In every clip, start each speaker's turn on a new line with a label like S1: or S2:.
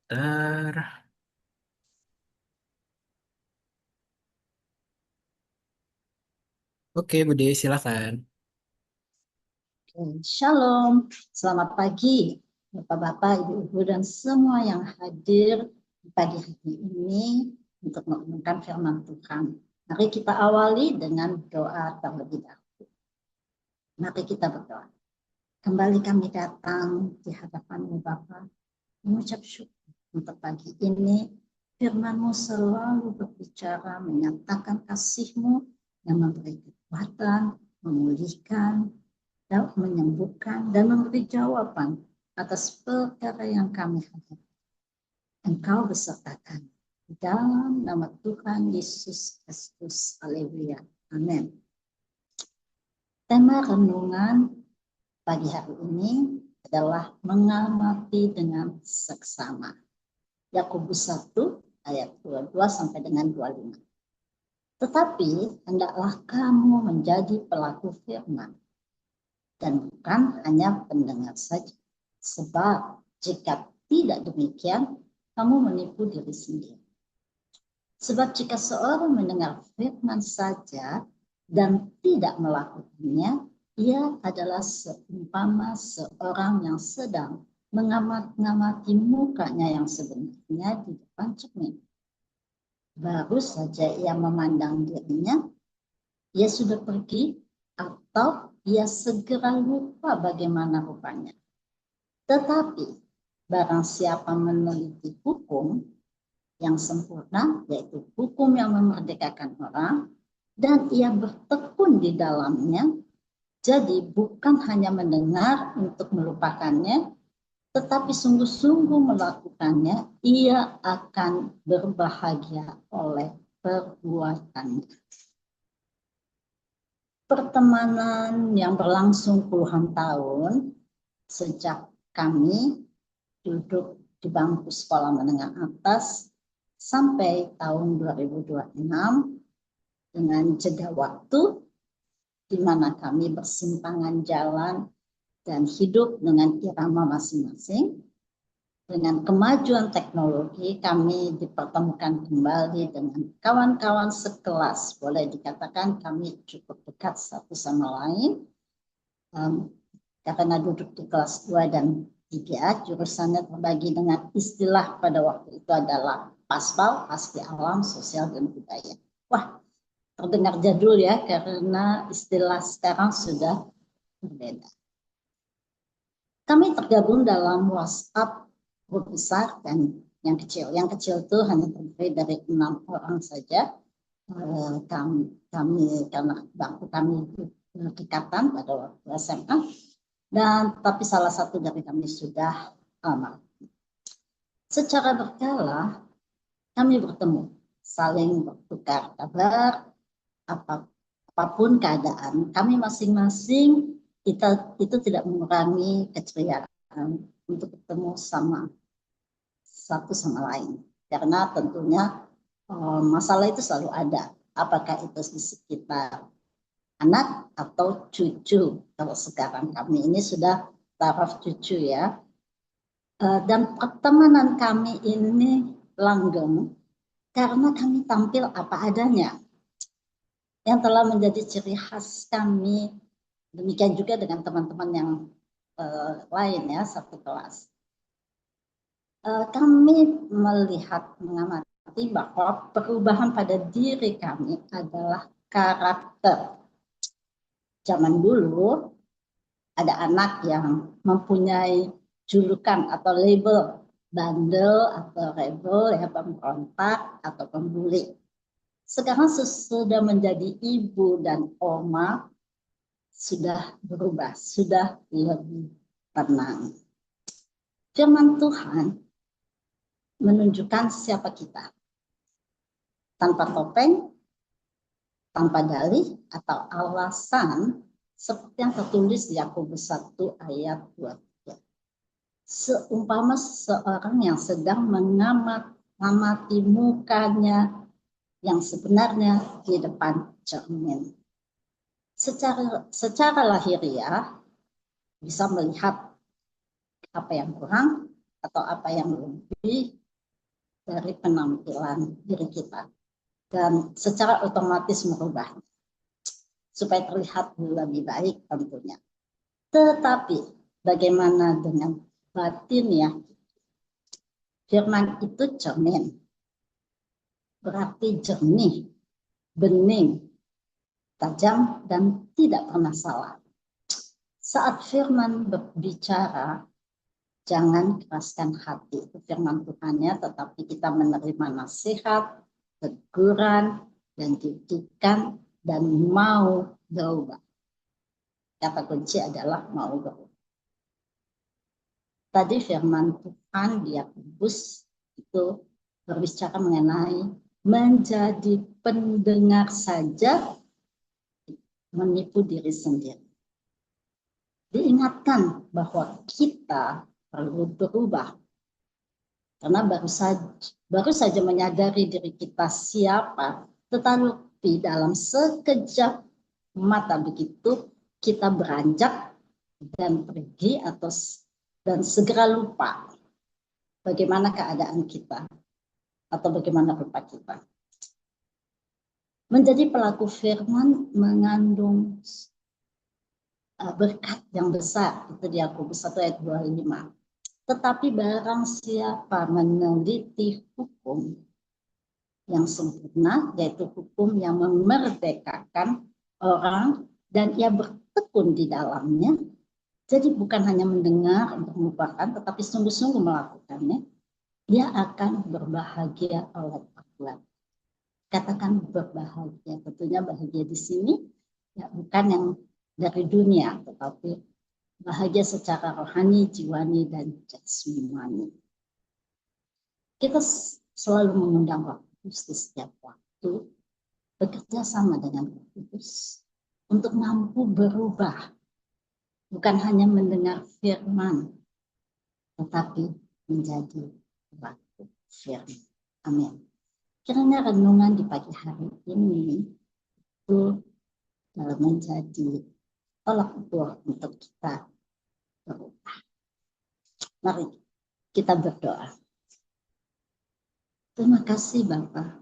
S1: Bentar. Oke, Bude, silakan.
S2: Shalom, selamat pagi Bapak-bapak, Ibu-ibu, dan semua yang hadir di pagi hari ini untuk merenungkan firman Tuhan. Mari kita awali dengan doa terlebih dahulu. Mari kita berdoa. Kembali kami datang di hadapan-Mu Bapa, mengucap syukur untuk pagi ini. Firman-Mu selalu berbicara, menyatakan kasih-Mu yang memberi kekuatan, memulihkan, dapat menyembuhkan dan memberi jawaban atas perkara yang kami hadapi. Engkau beserta kami. Dalam nama Tuhan Yesus Kristus. Haleluya. Amin. Tema renungan pagi hari ini adalah mengamati dengan seksama. Yakobus 1 ayat 22 sampai dengan 25. Tetapi hendaklah kamu menjadi pelaku firman dan bukan hanya pendengar saja. Sebab jika tidak demikian, kamu menipu diri sendiri. Sebab jika seorang mendengar firman saja dan tidak melakukannya, ia adalah seumpama seorang yang sedang mengamati mukanya yang sebenarnya di depan cermin. Baru saja ia memandang dirinya, ia sudah pergi atau ia segera lupa bagaimana rupanya. Tetapi barang siapa meneliti hukum yang sempurna, yaitu hukum yang memerdekakan orang, dan ia bertekun di dalamnya, jadi bukan hanya mendengar untuk melupakannya, tetapi sungguh-sungguh melakukannya, ia akan berbahagia oleh perbuatannya. Pertemanan yang berlangsung puluhan tahun sejak kami duduk di bangku sekolah menengah atas sampai tahun 2026 dengan jeda waktu di mana kami bersimpangan jalan dan hidup dengan irama masing-masing. Dengan kemajuan teknologi, kami dipertemukan kembali dengan kawan-kawan sekelas. Boleh dikatakan kami cukup dekat satu sama lain. Karena duduk di kelas 2 dan 3, jurusannya terbagi dengan istilah pada waktu itu adalah Paspal, Pasti Alam, Sosial, dan Budaya. Wah, terdengar jadul ya, karena istilah sekarang sudah berbeda. Kami tergabung dalam WhatsApp grup besar dan yang kecil. Yang kecil itu hanya terdiri dari 6 orang saja. Kami karena bangku kami berdekatan pada waktu SMA, dan tapi salah satu dari kami sudah almarhum. Secara berkala kami bertemu, saling bertukar kabar, apapun keadaan kami masing-masing. Itu tidak mengurangi keceriaan untuk bertemu sama satu sama lain, karena tentunya masalah itu selalu ada, apakah itu di sekitar anak atau cucu. Kalau sekarang kami ini sudah taraf cucu ya. Dan pertemanan kami ini langgeng karena kami tampil apa adanya, yang telah menjadi ciri khas kami. Demikian juga dengan teman-teman yang lain ya, satu kelas. Kami melihat, mengamati bahwa perubahan pada diri kami adalah karakter. Zaman dulu ada anak yang mempunyai julukan atau label bandel atau rebel, ya, pemberontak atau pembuli. Sekarang sudah menjadi ibu dan oma, sudah berubah, sudah lebih tenang. Firman Tuhan menunjukkan siapa kita, tanpa topeng, tanpa dalih atau alasan, seperti yang tertulis di Yakobus 1 ayat 23. Seumpama seorang yang sedang mengamati mukanya yang sebenarnya di depan cermin. Secara lahiriah bisa melihat apa yang kurang atau apa yang lebih dari penampilan diri kita dan secara otomatis merubah supaya terlihat lebih baik tentunya. Tetapi bagaimana dengan batin ya? Firman itu cermin, berarti jernih, bening, tajam, dan tidak pernah salah. Saat firman berbicara, jangan keraskan hati. Itu firman Tuhannya, tetapi kita menerima nasihat, teguran, dan didikan, dan mau berubah. Kata kunci adalah mau berubah. Tadi firman Tuhan di Yakobus itu berbicara mengenai menjadi pendengar saja menipu diri sendiri. Diingatkan bahwa kita perlu berubah. Karena baru saja menyadari diri kita siapa, tetapi dalam sekejap mata begitu kita beranjak dan pergi dan segera lupa bagaimana keadaan kita atau bagaimana rupa kita. Menjadi pelaku firman mengandung berkat yang besar, itu di Yakobus 1 ayat 25. Tetapi barang siapa meneliti hukum yang sempurna, yaitu hukum yang memerdekakan orang dan ia bertekun di dalamnya, jadi bukan hanya mendengar untuk melupakan, tetapi sungguh-sungguh melakukannya, dia akan berbahagia oleh Allah. Katakan berbahagia, tentunya bahagia di sini ya bukan yang dari dunia, tetapi bahagia secara rohani, jiwani, dan jasmani. Kita selalu mengundang Roh Kudus di setiap waktu, bekerja sama dengan Roh Kudus untuk mampu berubah, bukan hanya mendengar firman, tetapi menjadi pelaku firman. Amin. Kiranya renungan di pagi hari ini itu menjadi tolak ukur untuk kita berubah. Mari kita berdoa. Terima kasih Bapa,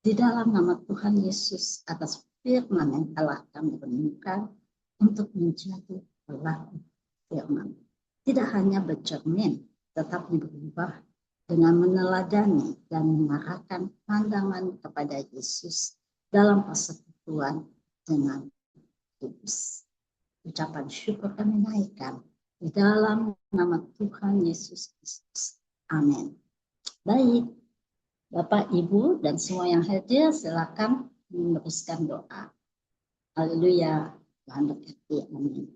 S2: di dalam nama Tuhan Yesus atas firman yang telah kami renungkan untuk menjadi pelaku firman. Tidak hanya bercermin, tetapi berubah dengan meneladani dan mengarahkan pandangan kepada Yesus dalam persekutuan dengan kudus. Ucapan syukur kami naikkan di dalam nama Tuhan Yesus Kristus. Amin. Baik, Bapak, Ibu, dan semua yang hadir, silakan meneruskan doa. Haleluya. Tuhan berkati. Amin.